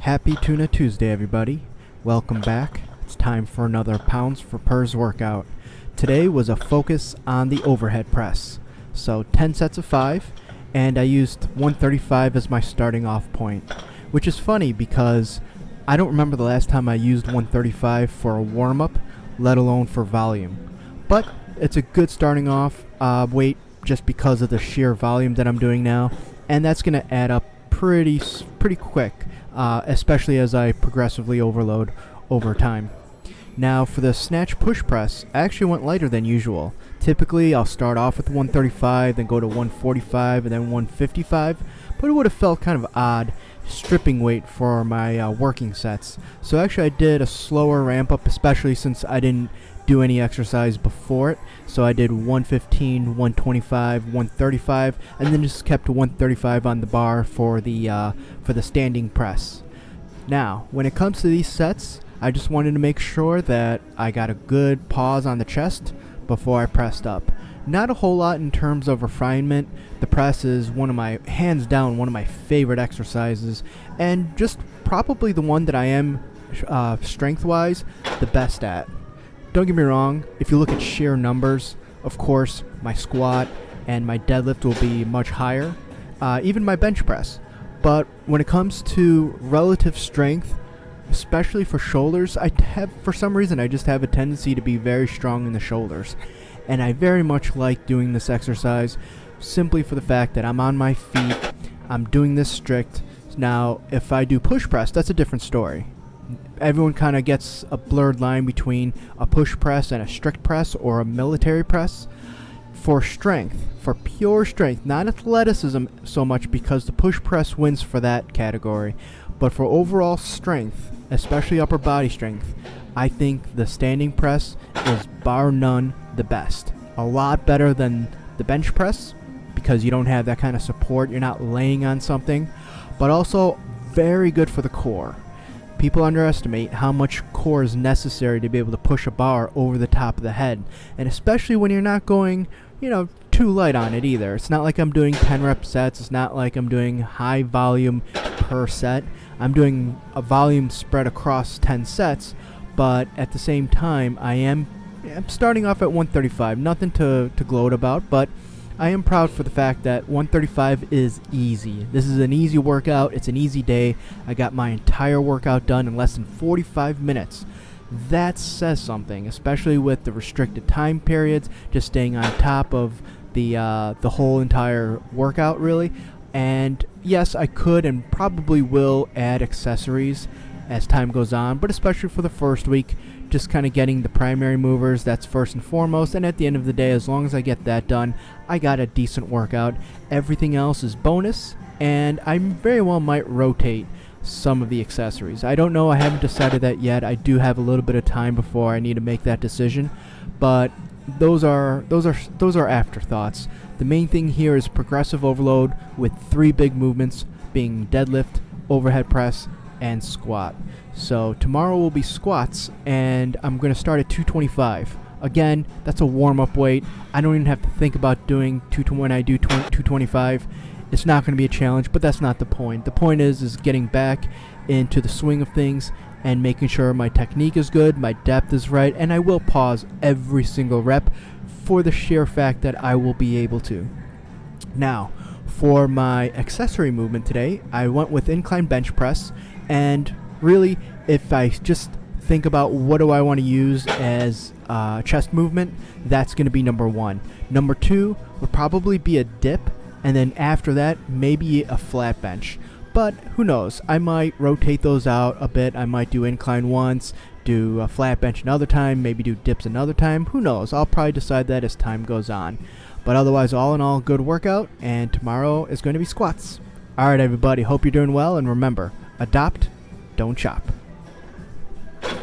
Happy Tuna Tuesday, everybody. Welcome back. It's time for another Pounds for Purrs workout. Today was a focus on the overhead press. So 10 sets of 5, and I used 135 as my starting off point. Which is funny because I don't remember the last time I used 135 for a warm-up, let alone for volume. But it's a good starting off weight just because of the sheer volume that I'm doing now, and that's going to add up pretty quick. Especially as I progressively overload over time. Now for the snatch push press, I actually went lighter than usual. Typically I'll start off with 135, then go to 145, and then 155, but it would have felt kind of odd stripping weight for my working sets. So actually I did a slower ramp up, especially since I didn't do any exercise before it. So I did 115, 125, 135, and then just kept 135 on the bar for the standing press. Now, when it comes to these sets, I just wanted to make sure that I got a good pause on the chest before I pressed up. Not a whole lot in terms of refinement. The press is hands down, one of my favorite exercises, and just probably the one that I am, strength-wise, the best at. Don't get me wrong, if you look at sheer numbers, of course, my squat and my deadlift will be much higher, even my bench press. But when it comes to relative strength, especially for shoulders, for some reason, I just have a tendency to be very strong in the shoulders. And I very much like doing this exercise simply for the fact that I'm on my feet, I'm doing this strict. Now, if I do push press, that's a different story. Everyone kind of gets a blurred line between a push press and a strict press or a military press. For strength, for pure strength, not athleticism so much because the push press wins for that category, but for overall strength, especially upper body strength, I think the standing press is bar none the best. A lot better than the bench press because you don't have that kind of support, you're not laying on something, but also very good for the core. People underestimate how much core is necessary to be able to push a bar over the top of the head, and especially when you're not going, too light on it either. It's not like I'm doing 10 rep sets, it's not like I'm doing high volume per set. I'm doing a volume spread across 10 sets, but at the same time, I'm starting off at 135. Nothing to gloat about, but I am proud for the fact that 135 is easy. This is an easy workout. It's an easy day. I got my entire workout done in less than 45 minutes. That says something, especially with the restricted time periods, just staying on top of the whole entire workout, really. And yes, I could and probably will add accessories as time goes on, but especially for the first week, just kind of getting the primary movers, that's first and foremost, and at the end of the day, as long as I get that done, I got a decent workout. Everything else is bonus, and I very well might rotate some of the accessories. I don't know, I haven't decided that yet. I do have a little bit of time before I need to make that decision, but those are afterthoughts. The main thing here is progressive overload with 3 big movements being deadlift, overhead press, and squat. So tomorrow will be squats, and I'm going to start at 225. Again, that's a warm-up weight. I don't even have to think about doing when I do 225. It's not going to be a challenge, but that's not the point. The point is getting back into the swing of things and making sure my technique is good, my depth is right, and I will pause every single rep for the sheer fact that I will be able to. Now, for my accessory movement today, I went with incline bench press, and really, if I just think about what do I want to use as chest movement, that's going to be number 1. Number 2 would probably be a dip, and then after that, maybe a flat bench. But who knows? I might rotate those out a bit. I might do incline once, do a flat bench another time, maybe do dips another time. Who knows? I'll probably decide that as time goes on. But otherwise, all in all, good workout, and tomorrow is going to be squats. Alright everybody, hope you're doing well, and remember, adopt, don't chop.